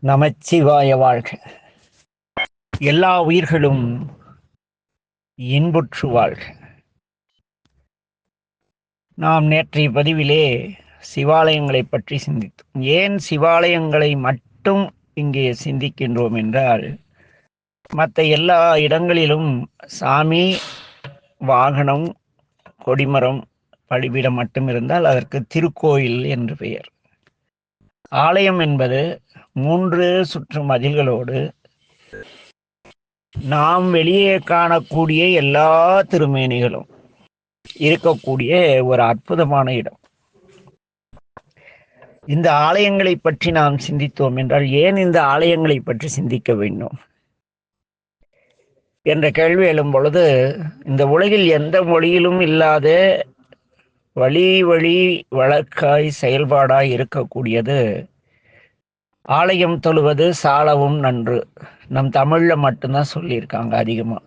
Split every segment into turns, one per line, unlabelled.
நமச்சிவாய வாழ்க. எல்லா உயிர்களும் இன்புற்று வாழ்க. நாம் நேற்றைய பதிவிலே சிவாலயங்களை பற்றி சிந்தித்தோம். ஏன் சிவாலயங்களை மட்டும் இங்கே சிந்திக்கின்றோம் என்றால், மற்ற எல்லா இடங்களிலும் சாமி, வாகனம், கொடிமரம், பலிபீடம் மட்டும் இருந்தால் அதற்கு திருக்கோயில் என்று பெயர். ஆலயம் என்பது 3 சுற்று மதில்களோடு நாம் வெளியே காணக்கூடிய எல்லா திருமேனிகளும் இருக்கக்கூடிய ஒரு அற்புதமான இடம். இந்த ஆலயங்களை பற்றி நாம் சிந்தித்தோம் என்றால், ஏன் இந்த ஆலயங்களை பற்றி சிந்திக்க வேண்டும் என்ற கேள்வி எழும் பொழுது, இந்த உலகில் எந்த மொழியிலும் இல்லாத வழி வழக்காய் செயல்பாடாய் இருக்கக்கூடியது ஆலயம் தொழுவது சாலவும் நன்று. நம் தமிழ்ல மட்டும்தான் சொல்லியிருக்காங்க அதிகமா.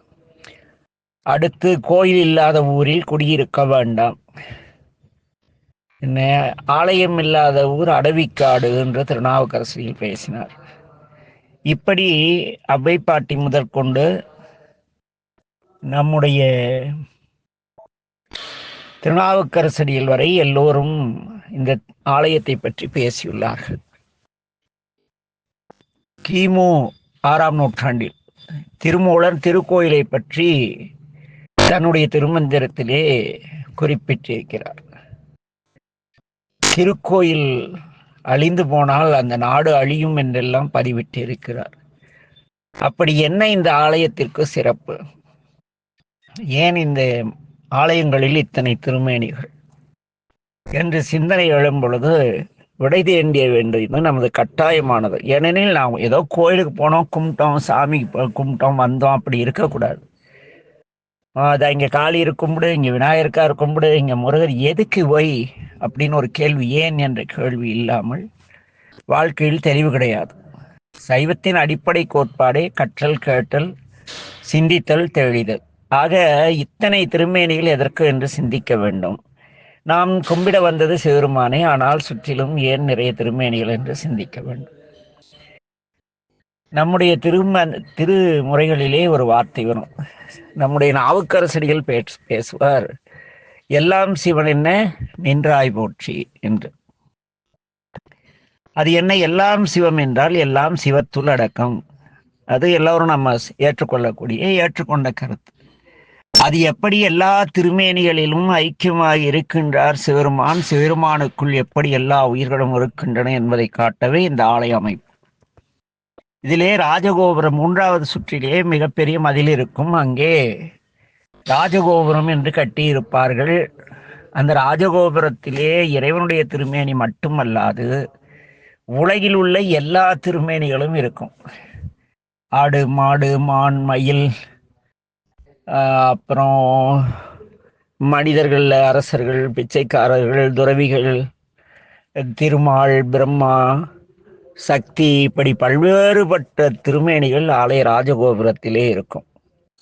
அடுத்து, கோயில் இல்லாத ஊரில் குடியிருக்க வேண்டாம். ஆலயம் இல்லாத ஊர் அடவிக்காடு என்று திருநாவுக்கரசில் பேசினார். இப்படி அவ்வை பாட்டி முதற்கொண்டு நம்முடைய திருநாவுக்கரசடியில் வரை எல்லோரும் இந்த ஆலயத்தை பற்றி பேசியுள்ளார்கள். கிமு 6ஆம் நூற்றாண்டில் திருமூலர் திருக்கோயிலை பற்றி தன்னுடைய திருமந்திரத்திலே குறிப்பிட்டிருக்கிறார். திருக்கோயில் அழிந்து போனால் அந்த நாடு அழியும் என்றெல்லாம் பதிவிட்டு இருக்கிறார். அப்படி என்ன இந்த ஆலயத்திற்கு சிறப்பு? ஏன் இந்த ஆலயங்களில் இத்தனை திருமேனிகள் என்று சிந்தனை எழும் பொழுது விடை தேண்டிய வேண்டியது நமது கட்டாயமானது. ஏனெனில் நாம் ஏதோ கோயிலுக்கு போனோம், கும்பிட்டோம், சாமி கும்பிட்டோம், வந்தோம், அப்படி இருக்கக்கூடாது. அதான் இங்கே காளியர் கும்பிடு, இங்கே விநாயகருக்கார் கும்பிடு, இங்கே முருகர், எதுக்கு போய் அப்படின்னு ஒரு கேள்வி, ஏன் என்ற கேள்வி இல்லாமல் வாழ்க்கையில் தெளிவு கிடையாது. சைவத்தின் அடிப்படை கோட்பாடே கற்றல், கேட்டல், சிந்தித்தல், தெளிதல். ஆக இத்தனை திருமேனிகள் எதற்கு என்று சிந்திக்க வேண்டும். நாம் கும்பிட வந்தது சிவருமானே, ஆனால் சுற்றிலும் ஏன் நிறைய திருமேனிகள் என்று சிந்திக்க வேண்டும். நம்முடைய திருமுறைகளிலே ஒரு வார்த்தை வரும். நம்முடைய நாவுக்கரசடிகள் பேசுவார், எல்லாம் சிவன் என்ன நின்றாய் போற்றி என்று. அது என்ன எல்லாம் சிவம் என்றால், எல்லாம் சிவத்துள் அடக்கம். அது எல்லோரும் நம்ம ஏற்றுக்கொண்ட கருத்து. அது எப்படி எல்லா திருமேனிகளிலும் ஐக்கியமாய் இருக்கின்றார் சிவருமான், சிவருமானுக்குள் எப்படி எல்லா உயிர்களும் இருக்கின்றன என்பதை காட்டவே இந்த ஆலய அமைப்பு. இதிலே ராஜகோபுரம் 3வது சுற்றிலே மிகப்பெரிய மதில் இருக்கும். அங்கே ராஜகோபுரம் என்று கட்டியிருப்பார்கள். அந்த ராஜகோபுரத்திலே இறைவனுடைய திருமேனி மட்டுமல்லாது உலகில் உள்ள எல்லா திருமேனிகளும் இருக்கும். ஆடு, மாடு, மான், மயில், அப்புறம் மனிதர்கள், அரசர்கள், பிச்சைக்காரர்கள், துறவிகள், திருமால், பிரம்மா, சக்தி, இப்படி பல்வேறுபட்ட திருமேனிகள் ஆலய ராஜகோபுரத்திலே இருக்கும்.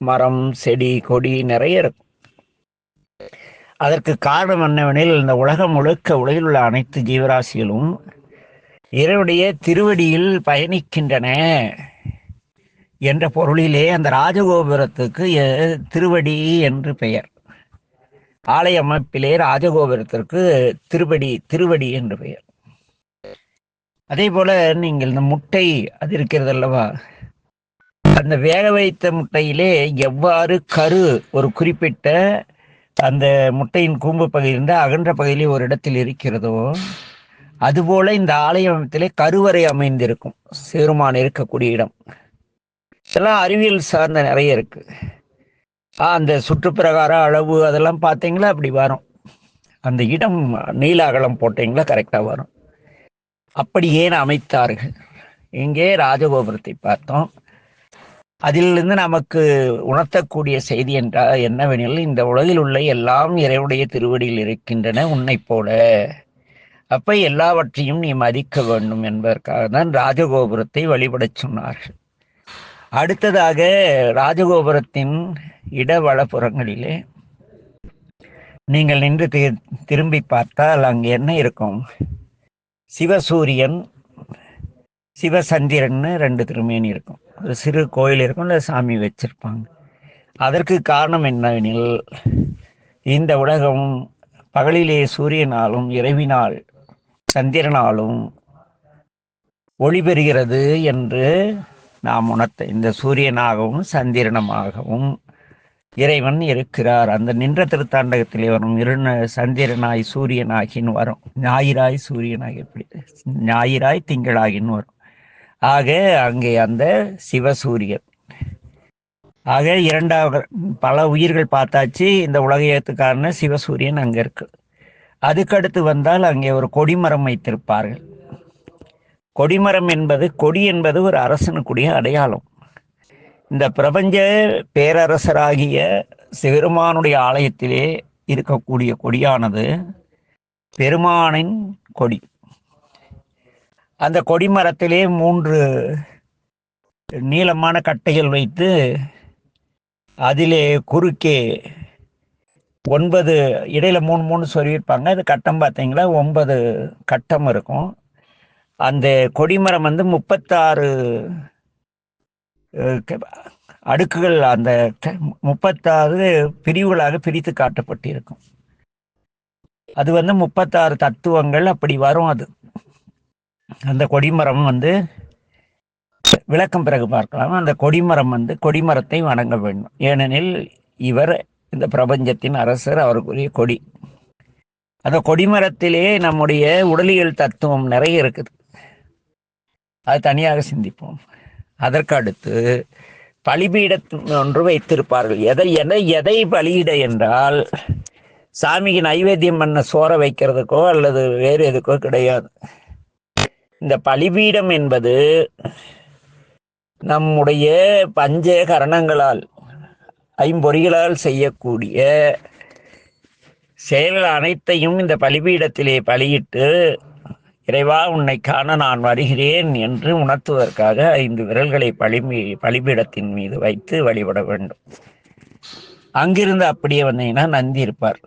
மரம், செடி, கொடி நிறைய இருக்கும். அதற்கு காரணம் என்னவெனில், இந்த உலகம் முழுக்க உலகில் உள்ள அனைத்து ஜீவராசிகளும் இறைவனுடைய திருவடியில் பயணிக்கின்றன என்ற பொருளிலே அந்த ராஜகோபுரத்துக்கு திருவடி என்று பெயர். ஆலய அமைப்பிலே ராஜகோபுரத்திற்கு திருவடி என்று பெயர். அதே போல நீங்கள் இந்த முட்டை அது இருக்கிறது அல்லவா, அந்த வேக வைத்த முட்டையிலே எவ்வாறு கரு ஒரு குறிப்பிட்ட அந்த முட்டையின் கூம்பு பகுதியிலிருந்து அகன்ற பகுதியிலே ஒரு இடத்தில் இருக்கிறதோ, அதுபோல இந்த ஆலய அமைப்பிலே கருவறை அமைந்திருக்கும். சிவருமான் இருக்கக்கூடிய இடம் இதெல்லாம் அறிவியல் சார்ந்த நிறைய இருக்கு. அந்த சுற்றுப்பிரகார அளவு அதெல்லாம் பார்த்தீங்களா, அப்படி வரும். அந்த இடம் நீள அகலம் போட்டீங்களா கரெக்டா வரும். அப்படி ஏன் அமைத்தார்கள்? இங்கே ராஜகோபுரத்தை பார்த்தோம். அதிலிருந்து நமக்கு உணர்த்தக்கூடிய செய்தி என்றால் என்னவெனில், இந்த உலகில் உள்ள எல்லாம் இறைவனுடைய திருவடியில் இருக்கின்றன உன்னை போல. அப்ப எல்லாவற்றையும் நீ மதிக்க வேண்டும் என்பதற்காக தான் ராஜகோபுரத்தை வழிபடச் சொன்னார்கள். அடுத்ததாக, ராஜகோபுரத்தின் இடவலப்புறங்களிலே நீங்கள் நின்று திரும்பி பார்த்தால் அங்கு என்ன இருக்கும்? சிவசூரியன், சிவசந்திரன்னு 2 திருமேனி இருக்கும். ஒரு சிறு கோயில் இருக்கும், இல்லை சாமி வச்சிருப்பாங்க. அதற்கு காரணம் என்னவெனில், இந்த உலகம் பகலிலே சூரியனாலும் இரவினால் சந்திரனாலும் ஒளி பெறுகிறது என்று நாம் உணர்த்த, இந்த சூரியனாகவும் சந்திரனமாகவும் இறைவன் இருக்கிறார். அந்த நின்ற திருத்தாண்டகத்திலே வரும் சந்திரனாய் சூரியனாகின்னு வரும், ஞாயிறாய் சூரியனாகி, எப்படி ஞாயிறாய் திங்களாகின்னு வரும். ஆக அங்கே அந்த சிவசூரியன். ஆக இரண்டாவது பல உயிர்கள் பார்த்தாச்சு. இந்த உலகத்துக்கான சிவசூரியன் அங்கே இருக்கு. அதுக்கடுத்து வந்தால் அங்கே ஒரு கொடிமரம் வைத்திருப்பார்கள். கொடிமரம் என்பது, கொடி என்பது ஒரு அரசனுக்குரிய அடையாளம். இந்த பிரபஞ்ச பேரரசராகிய சிவருமானுடைய ஆலயத்திலே இருக்கக்கூடிய கொடியானது பெருமானின் கொடி. அந்த கொடிமரத்திலே 3 நீளமான கட்டைகள் வைத்து அதிலே குறுக்கே 9 இடையில 3 சொல்லியிருப்பாங்க. அது கட்டம் பார்த்தீங்களா, 9 கட்டம் இருக்கும். அந்த கொடிமரம் 36 அடுக்குகள், அந்த 36 பிரிவுகளாக பிரித்து காட்டப்பட்டிருக்கும். அது 36 தத்துவங்கள் அப்படி வரும். அது அந்த கொடிமரம் விளக்கம் பிறகு பார்க்கலாம். அந்த கொடிமரம் கொடிமரத்தை வணங்க வேண்டும். ஏனெனில் இவர் இந்த பிரபஞ்சத்தின் அரசர், அவருக்குரிய கொடி. அந்த கொடிமரத்திலே நம்முடைய உடலியல் தத்துவம் நிறைய இருக்குது. அது தனியாக சிந்திப்போம். அதற்கு அடுத்து பலிபீடம் ஒன்று வைத்திருப்பார்கள். எதை பலியிட என்றால், சாமிக்கு நைவேத்தியம் பண்ண சோற வைக்கிறதுக்கோ அல்லது வேறு எதுக்கோ கிடையாது. இந்த பலிபீடம் என்பது நம்முடைய பஞ்ச கரணங்களால், ஐம்பொறிகளால் செய்யக்கூடிய செயல்கள் அனைத்தையும் இந்த பலிபீடத்திலே பலியிட்டு, இறைவா உன்னை காண நான் வருகிறேன் என்று உணர்த்துவதற்காக 5 விரல்களை பலிபீடத்தின் மீது வைத்து வழிபட வேண்டும். அங்கிருந்து அப்படியே வந்தீங்கன்னா நந்தி இருப்பார்.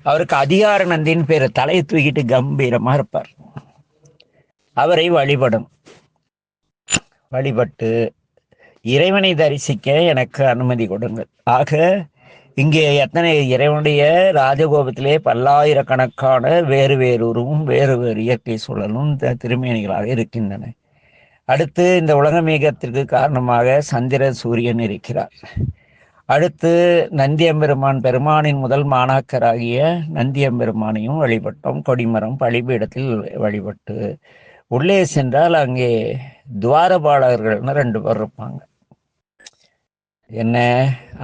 அவருக்கு அதிகார நந்தின்னு பேர். தலையை தூக்கிட்டு கம்பீரமா இருப்பார். அவரை வழிபட்டு இறைவனை தரிசிக்க எனக்கு அனுமதி கொடுங்கள். ஆக இங்கே எத்தனை இறைவனுடைய ராஜகோபத்திலே பல்லாயிரக்கணக்கான வேறு உருவும் வேறு இயற்கை சூழலும் திருமேனிகளாக இருக்கின்றன. அடுத்து இந்த உலகமேகத்திற்கு காரணமாக சந்திர சூரியன் இருக்கிறார். அடுத்து நந்தியம்பெருமான், பெருமானின் முதல் மாணாக்கராகிய நந்தியம்பெருமானையும் வழிபட்டோம். கொடிமரம் பலிபீடத்தில் வழிபட்டு உள்ளே சென்றால் அங்கே துவாரபாலகர்கள்னு 2 பேர் இருப்பாங்க. என்ன,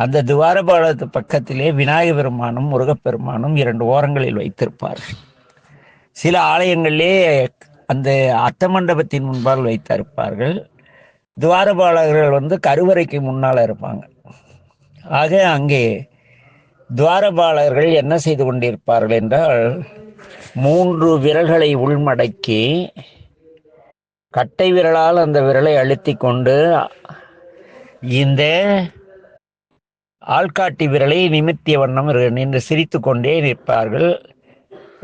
அந்த துவாரபாலத்து பக்கத்திலே விநாயக பெருமானும் முருகப்பெருமானும் 2 ஓரங்களில் வைத்திருப்பார்கள். சில ஆலயங்களிலே அந்த அர்த்த மண்டபத்தின் முன்பால் வைத்திருப்பார்கள். துவாரபாலகர்கள் கருவறைக்கு முன்னால் இருப்பாங்க. ஆக அங்கே துவாரபாலகர்கள் என்ன செய்து கொண்டிருப்பார்கள் என்றால், 3 விரல்களை உள்மடக்கி கட்டை விரலால் அந்த விரலை அழுத்தி கொண்டு இந்த ஆள்காட்டி விரலை நிமித்திய வண்ணம் நின்று சிரித்து கொண்டே நிற்பார்கள்.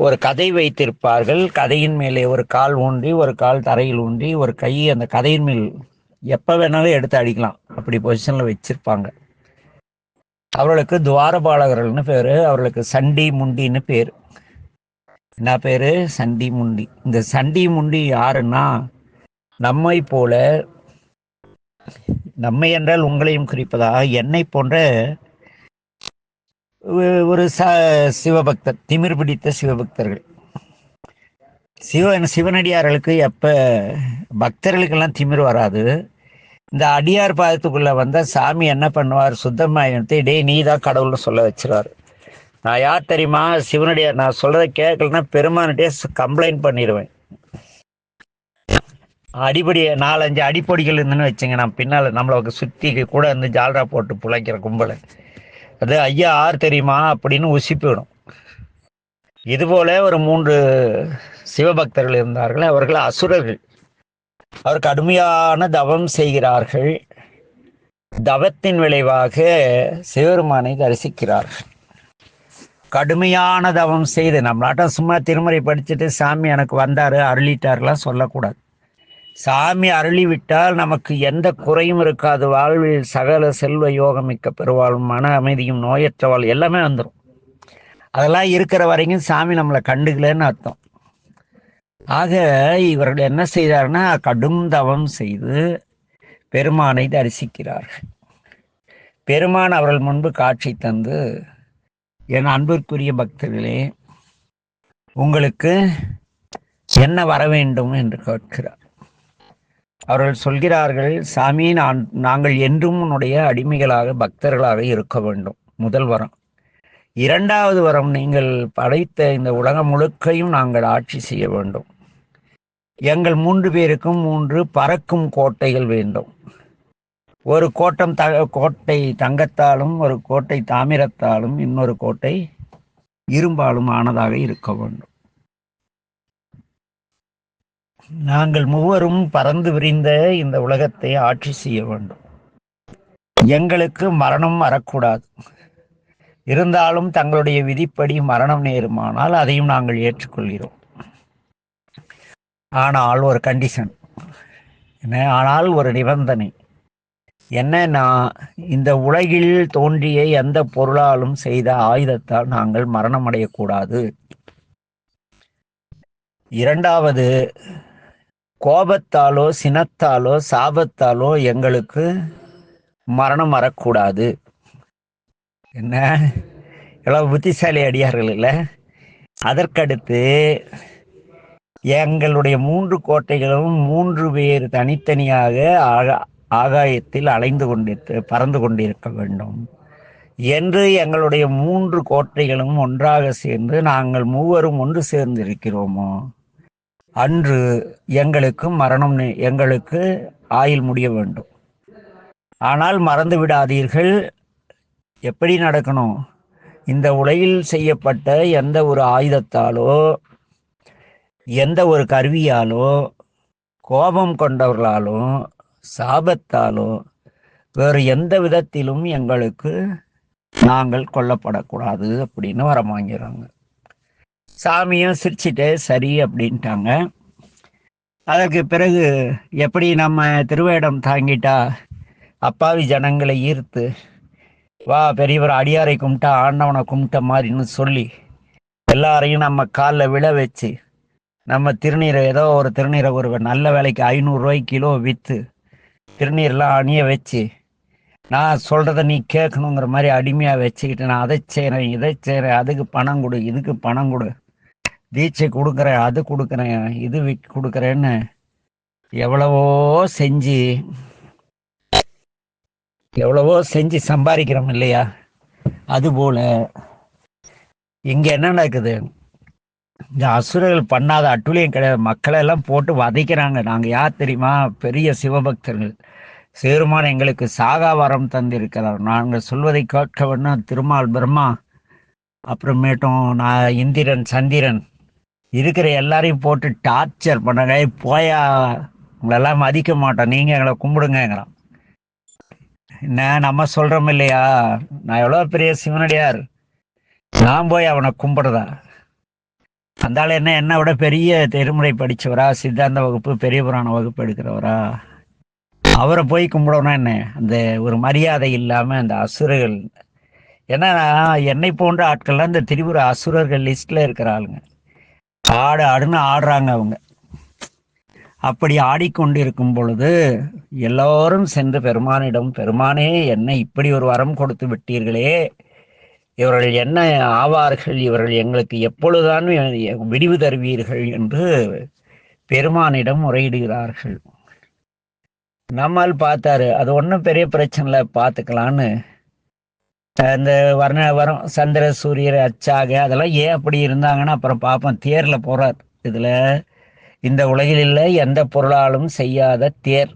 ஒரு கதை வைத்திருப்பார்கள். கதையின் மேலே ஒரு கால் ஊன்றி, ஒரு கால் தரையில் ஊன்றி, ஒரு கை அந்த கதையின் மேல் எப்போ வேணாலும் எடுத்து அடிக்கலாம், அப்படி பொசிஷனில் வச்சிருப்பாங்க. அவர்களுக்கு துவாரபாலகர்கள்னு பேர். அவர்களுக்கு சண்டி முண்டின்னு பேர். என்ன பேர்? சண்டி முண்டி. இந்த சண்டி முண்டி யாருன்னா, நம்மை போல, நம்மை என்றால் உங்களையும் குறிப்பதா, என்னை போன்ற ஒரு சிவபக்தர், திமிர் பிடித்த சிவபக்தர்கள். சிவனடியார்களுக்கு எப்ப பக்தர்களுக்கெல்லாம் திமிர் வராது. இந்த அடியார் பாதத்துக்குள்ள வந்த சாமி என்ன பண்ணுவார், சுத்தமாயினத்தை டே நீ தான் கடவுள்னு சொல்ல வச்சிருவார். நான் யார் தெரியுமா, சிவனடியார். நான் சொல்றதை கேட்கலன்னா பெருமானிட்டே கம்ப்ளைண்ட் பண்ணிடுவேன். அடிப்படி 4-5 அடிப்பொடிகள் இருந்துன்னு வச்சுங்க, நான் பின்னால் நம்மளை சுற்றி கூட ஜால்ரா போட்டு புழைக்கிற கும்பலை, அது ஐயா யார் தெரியுமா அப்படின்னு உசிப்பிடும். இதுபோல ஒரு 3 சிவபக்தர்கள் இருந்தார்கள். அவர்கள் அசுரர்கள். அவர் கடுமையான தவம் செய்கிறார்கள். தவத்தின் விளைவாக சிவபெருமானை தரிசிக்கிறார்கள். கடுமையான தவம் செய்து, நம்மளாட்டம் சும்மா திருமுறை படிச்சுட்டு சாமி எனக்கு வந்தாரு அருளிட்டாருலாம் சொல்லக்கூடாது. சாமி அருளிவிட்டால் நமக்கு எந்த குறையும் இருக்காது. வாழ்வில் சகல செல்வ யோகமிக்க பெருவாழ்வும் மன அமைதியும் நோயற்ற வாழ் எல்லாமே வந்துடும். அதெல்லாம் இருக்கிற வரைக்கும் சாமி நம்மளை கண்டுக்கலன்னு அர்த்தம். ஆக இவர்கள் என்ன செய்தார்னா கடும் தவம் செய்து பெருமானை தரிசிக்கிறார்கள். பெருமான் அவர்கள் முன்பு காட்சி தந்து, என் அன்பிற்குரிய பக்தர்களே, உங்களுக்கு என்ன வர வேண்டும் என்று கேட்கிறார். அவர்கள் சொல்கிறார்கள், சாமி, நாங்கள் என்றும் உன்னுடைய அடிமைகளாக பக்தர்களாக இருக்க வேண்டும், முதல் வரம். இரண்டாவது வரம், நீங்கள் படைத்த இந்த உலகம் முழுக்கையும் நாங்கள் ஆட்சி செய்ய வேண்டும். எங்கள் 3 பேருக்கும் 3 பறக்கும் கோட்டைகள் வேண்டும். ஒரு கோட்டை தங்கத்தாலும், ஒரு கோட்டை தாமிரத்தாலும், இன்னொரு கோட்டை இரும்பாலும் ஆனதாக இருக்க வேண்டும். நாங்கள் மூவரும் பறந்து விரிந்த இந்த உலகத்தை ஆட்சி செய்ய வேண்டும். எங்களுக்கு மரணம் வரக்கூடாது. இருந்தாலும் தங்களுடைய விதிப்படி மரணம் நேருமானால் அதையும் நாங்கள் ஏற்றுக்கொள்கிறோம். ஆனால் ஒரு கண்டிஷன் என்ன? ஆனால் ஒரு நிபந்தனை என்னன்னா, இந்த உலகில் தோன்றிய எந்த பொருளாலும் செய்த ஆயுதத்தால் நாங்கள் மரணம் அடையக்கூடாது. இரண்டாவது, கோபத்தாலோ சினத்தாலோ சாபத்தாலோ எங்களுக்கு மரணம் வரக்கூடாது. என்ன எவ்வளவு புத்திசாலி அடியார்கள் இல்லை? அதற்கடுத்து எங்களுடைய 3 கோட்டைகளும் 3 பேர் தனித்தனியாக ஆகாயத்தில் பறந்து கொண்டிருக்க வேண்டும் என்று எங்களுடைய 3 கோட்டைகளும் ஒன்றாக சேர்ந்து நாங்கள் மூவரும் ஒன்று சேர்ந்து இருக்கிறோமோ அன்று எங்களுக்கு ஆயுள் முடிய வேண்டும். ஆனால் மறந்து விடாதீர்கள், எப்படி நடக்கணும்? இந்த உலகில் செய்யப்பட்ட எந்த ஒரு ஆயுதத்தாலோ எந்த ஒரு கருவியாலோ கோபம் கொண்டவர்களாலோ சாபத்தாலோ வேறு எந்த விதத்திலும் எங்களுக்கு நாங்கள் கொல்லப்படக்கூடாது அப்படின்னு வரம் வாங்கிறாங்க. சாமியும் சிரிச்சிட்டே சரி அப்படின்ட்டாங்க. அதற்கு பிறகு எப்படி நம்ம திருவேடம் தாங்கிட்டா அப்பாவி ஜனங்களை ஈர்த்து, வா பெரியவர் அடியாரை கும்பிட்டா ஆண்டவனை கும்பிட்ட மாதிரின்னு சொல்லி எல்லாரையும் நம்ம காலில் விழ வச்சு, நம்ம திருநீரை ஏதோ ஒரு திருநீரை ஒரு நல்ல வேலைக்கு 500 ரூபாய்க்கு கிலோ விற்று திருநீர்லாம் அணிய வச்சு, நான் சொல்கிறத நீ கேட்கணுங்கிற மாதிரி அடிமையாக வச்சுக்கிட்டு, நான் அதை செய்கிறேன் இதை செய்கிறேன், அதுக்கு பணம் கொடு இதுக்கு பணம் கொடு, தீட்சை கொடுக்குறேன் அது கொடுக்குறேன் இது கொடுக்குறேன்னு எவ்வளவோ செஞ்சு சம்பாதிக்கிறோம் இல்லையா? அதுபோல இங்கே என்ன நடக்குது? இந்த அசுரர்கள் பண்ணாத அட்டுழியம் கிடையாது. மக்களை எல்லாம் போட்டு வதைக்கிறாங்க. நாங்கள் யார் தெரியுமா? பெரிய சிவபக்தர்கள். சேருமான் எங்களுக்கு சாகா வரம் தந்திருக்கிறார். நாங்கள் சொல்வதை கேட்க வேணும். திருமால் பிரம்மா, அப்புறமேட்டும் நான் இந்திரன் சந்திரன் இருக்கிற எல்லாரையும் போட்டு டார்ச்சர் பண்ணாங்க. போயா, உங்களெல்லாம் மதிக்க மாட்டோம், நீங்கள் எங்களை கும்பிடுங்கிறான். என்ன நம்ம சொல்கிறோம் இல்லையா? நான் எவ்வளோ பெரிய சிவனடியார், நான் போய் அவனை கும்பிடுறதா? அந்தால என்ன விட பெரிய திருமுறை படித்தவரா, சித்தாந்த வகுப்பு பெரிய புராண வகுப்பு எடுக்கிறவரா? அவரை போய் கும்பிடணும்னா என்ன? அந்த ஒரு மரியாதை இல்லாமல் அந்த அசுரர்கள். ஏன்னா என்னை போன்ற ஆட்கள்லாம் இந்த திரிபுர அசுரர்கள் லிஸ்ட்ல இருக்கிற ஆளுங்க. ஆடுன்னு ஆடுறாங்க அவங்க. அப்படி ஆடிக்கொண்டிருக்கும் பொழுது எல்லோரும் சென்று பெருமானிடம், பெருமானே, என்ன இப்படி ஒரு வரம் கொடுத்து விட்டீர்களே, இவர்கள் என்ன ஆவார்கள், இவர்கள் எங்களுக்கு எப்பொழுதுதான் விடிவு தருவீர்கள் என்று பெருமானிடம் முறையிடுகிறார்கள். நம்மால் பார்த்தாரு, அது ஒன்றும் பெரிய பிரச்சனை பார்த்துக்கலான்னு இந்த வரம் சந்திர சூரியர் அச்சாக அதெல்லாம் ஏன் அப்படி இருந்தாங்கன்னா அப்புறம் பார்ப்போம். தேரில் போகிறார். இதில் இந்த உலகில் இல்லை எந்த பொருளாலும் செய்யாத தேர்,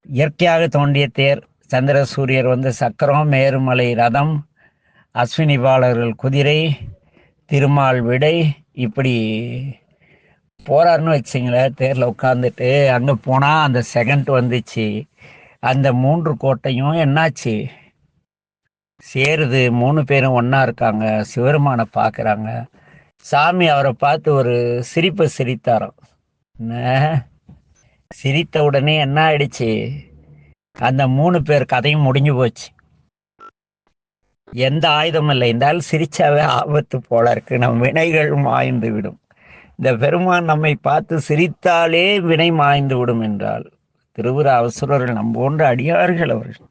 இயற்கையாக தோன்றிய தேர். சந்திர சூரியர் சக்கரம், மேருமலை ரதம், அஸ்வினி பாலர்கள் குதிரை, திருமால் விடை, இப்படி போறாருன்னு வச்சுங்களேன். தேரில் உட்காந்துட்டு அங்கே போனால் அந்த செகண்ட் வந்துச்சு. அந்த 3 கோட்டையும் என்னாச்சு? சேருது. 3 பேரும் ஒன்றா இருக்காங்க. சிவருமானை பார்க்குறாங்க. சாமி அவரை பார்த்து ஒரு சிரிப்பை சிரித்தாராம். என்ன, சிரித்த உடனே என்ன ஆயிடுச்சு, அந்த 3 பேர் கதையும் முடிஞ்சு போச்சு. எந்த ஆயுதமும் இல்லை. இந்த ஆள் சிரிச்சாவே ஆபத்து போல இருக்கு, நம் வினைகள் மாய்ந்து விடும். இந்த பெருமான் நம்மை பார்த்து சிரித்தாலே வினை மாய்ந்து விடும் என்றால், திருவுர அவசரர்கள் நம் போன்ற அடியார்கள் அவர்கள்.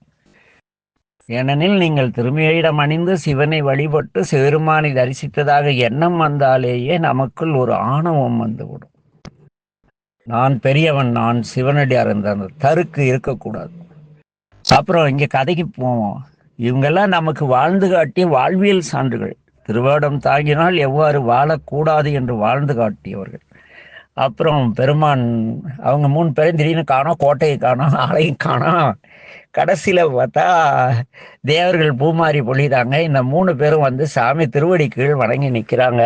ஏனெனில் நீங்கள் திருமேனியிடம் அணிந்து சிவனை வழிபட்டு சிவருமானை தரிசித்ததாக எண்ணம் வந்தாலேயே நமக்குள் ஒரு ஆணவம் வந்துவிடும். நான் பெரியவன், நான் சிவனடியார் என்ற அந்த தருக்கு இருக்கக்கூடாது. அப்புறம் இங்க கதைக்கு போவோம். இவங்கெல்லாம் நமக்கு வாழ்ந்து காட்டிய வாழ்வியல் சான்றுகள். திருவேடம் தாங்கினால் எவ்வாறு வாழக்கூடாது என்று வாழ்ந்து காட்டியவர்கள். அப்புறம் பெருமான் அவங்க 3 பேரும் திடீர்னு காணோம், கோட்டையை காணோம், ஆலையும் காணோம். கடைசியில பார்த்தா தேவர்கள் பூமாரி பொழிதாங்க. இந்த 3 பேரும் வந்து சாமி திருவடி கீழ் வணங்கி நிற்கிறாங்க.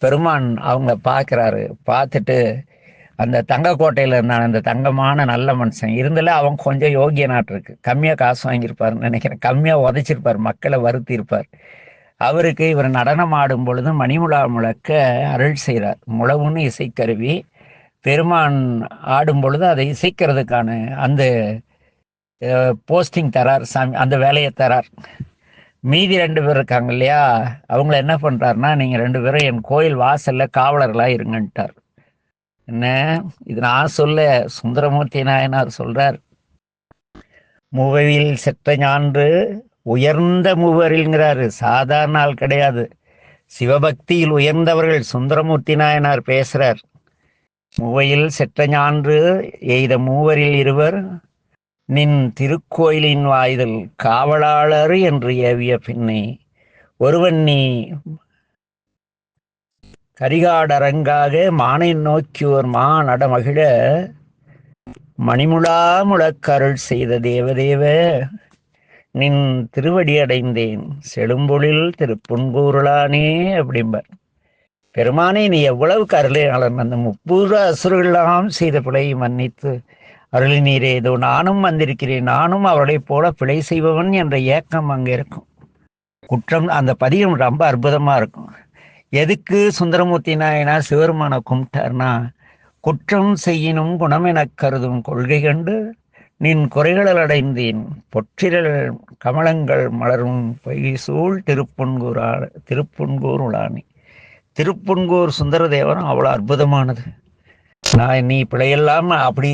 பெருமான் அவங்க பார்க்குறாரு. பார்த்துட்டு அந்த தங்க கோட்டையில் இருந்தான் அந்த தங்கமான நல்ல மனுஷன் இருந்தால அவன் கொஞ்சம் யோகியனாட்டு இருக்கு. கம்மியாக காசு வாங்கியிருப்பாருன்னு நினைக்கிறேன். கம்மியாக உதைச்சிருப்பார், மக்களை வருத்தி இருப்பார். அவருக்கு இவர் நடனம் ஆடும் பொழுது மணிமுழா முழக்க அருள் செய்கிறார். முழவுன்னு இசைக்கருவி. பெருமான் ஆடும் பொழுது அதை இசைக்கிறதுக்கான அந்த போஸ்டிங் தரார் சாமி, அந்த வேலையை தரார். மீதி 2 பேர் இருக்காங்க இல்லையா, அவங்கள என்ன பண்ணுறாருன்னா, நீங்கள் 2 பேரும் என் கோயில் வாசலில் காவலர்களாக இருங்கன்ட்டார். என்ன இது நான் சொல்ல, சுந்தரமூர்த்தி நாயனார் சொல்றார். மூவையில் செத்த ஞான்று உயர்ந்த மூவரில்ங்கிறாரு. சாதாரண ஆள் கிடையாது, சிவபக்தியில் உயர்ந்தவர்கள். சுந்தரமூர்த்தி நாயனார் பேசுறார். மூவையில் செற்ற ஞான்று எய்த மூவரில் இருவர் நின் திருக்கோயிலின் வாய்தல் காவலாளர் என்று ஏவிய பின்னை ஒருவன் நீ கரிகாடரங்காக மானை நோக்கியோர் மா நடமகிழ மணிமுழா முழக்கருள் செய்த தேவதேவ நின் திருவடி அடைந்தேன் செழும்பொழில் திருப்புன்கூருளானே அப்படிம்பார். பெருமானே, நீ எவ்வளவு கருளையாளன், அந்த 30 அசுரர்களெல்லாம் செய்த பிழையை மன்னித்து அருளி நீரே, ஏதோ நானும் வந்திருக்கிறேன், நானும் அவர்களை போல பிழை செய்பவன் என்ற ஏக்கம் அங்கே இருக்கும். குற்றம் அந்த பதியம் ரொம்ப அற்புதமா இருக்கும். எதுக்கு சுந்தரமூர்த்தி நாயனார் சிவருமான கும்பிட்டார்னா, குற்றம் செய்யினும் குணமெனக் கருதும் கொள்கை கண்டு நின் குறைகள் அடைந்தேன் பொற்றிரல் கமலங்கள் மலரும் பொய்கை சூழ் திருப்புன்கூர் உளானி. திருப்புன்கூர் சுந்தரதேவரும் அவ்வளோ அற்புதமானது. நான் நீ பிழையெல்லாம் அப்படி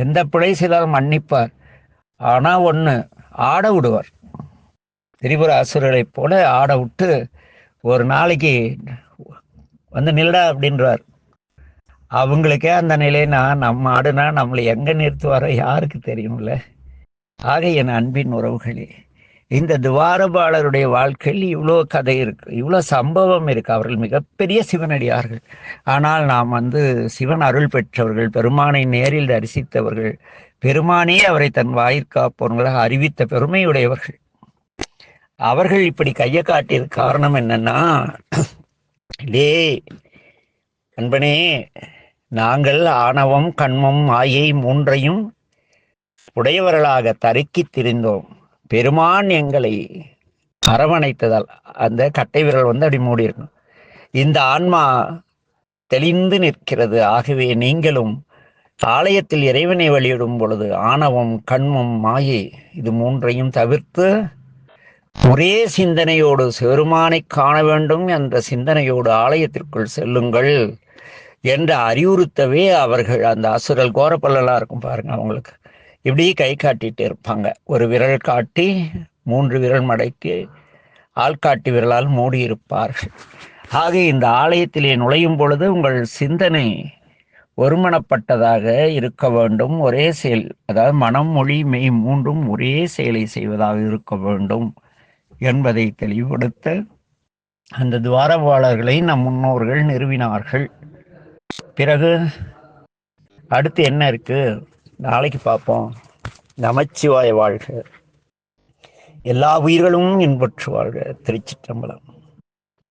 எந்த பிழை செய்தாலும் மன்னிப்பார். ஆனால் ஒன்று, ஆட விடுவார். திரிபுர அசுரரை போல ஆட விட்டு ஒரு நாளைக்கு வந்து நில்லடா அப்படின்றார். அவங்களுக்கே அந்த நிலைனா நம்ம ஆடுனா நம்மளை எங்கே நிறுத்துவாரோ யாருக்கு தெரியும்ல. ஆக என் அன்பின் உறவுகளே, இந்த துவாரபாலருடைய வாழ்க்கையில் இவ்வளோ கதை இருக்கு, இவ்வளோ சம்பவம் இருக்கு. அவர்கள் மிகப்பெரிய சிவனடியார்கள். ஆனால் நாம் வந்து சிவன் அருள் பெற்றவர்கள், பெருமானை நேரில் தரிசித்தவர்கள், பெருமானே அவரை தன் வாயிற்காப்பவர்களாக அறிவித்த பெருமையுடையவர்கள். அவர்கள் இப்படி கையை காட்டியது காரணம் என்னன்னா, டே அன்பனே, நாங்கள் ஆணவம் கண்மம் மாயை 3ஐயும் உடையவர்களாக தருக்கி திரிந்தோம். பெருமான் எங்களை அரவணைத்ததால் அந்த கட்டை விரல் வந்து அப்படி மூடி இருக்கும். இந்த ஆன்மா தெளிந்து நிற்கிறது. ஆகவே நீங்களும் ஆலயத்தில் இறைவனை வழியிடும் பொழுது ஆணவம் கண்மம் மாயை இது 3ஐயும் தவிர்த்து ஒரே சிந்தனையோடு சிவருமானை காண வேண்டும் என்ற சிந்தனையோடு ஆலயத்திற்குள் செல்லுங்கள் என்று அறிவுறுத்தவே அவர்கள் அந்த அசுரல் கோரப்பல்லாம் இருக்கும் பாருங்க, அவங்களுக்கு இப்படி கை காட்டிட்டு இருப்பாங்க. ஒரு விரல் காட்டி 3 விரல் மடக்கி ஆள்காட்டி விரலால் மூடியிருப்பார்கள். ஆக இந்த ஆலயத்திலே நுழையும் பொழுது உங்கள் சிந்தனை ஒருமனப்பட்டதாக இருக்க வேண்டும். ஒரே செயல், அதாவது மனம் மொழி மெய் 3ம் ஒரே செயலை செய்வதாக இருக்க வேண்டும் என்பதை தெளிவுபடுத்த அந்த துவாரபாலர்களை நம் முன்னோர்கள் நிறுவினார்கள். பிறகு அடுத்து என்ன இருக்கு நாளைக்கு பார்ப்போம். நமச்சிவாய வாழ்க, எல்லா உயிர்களும் இன்பற்று வாழ்க. திருச்சிற்றம்பலம்.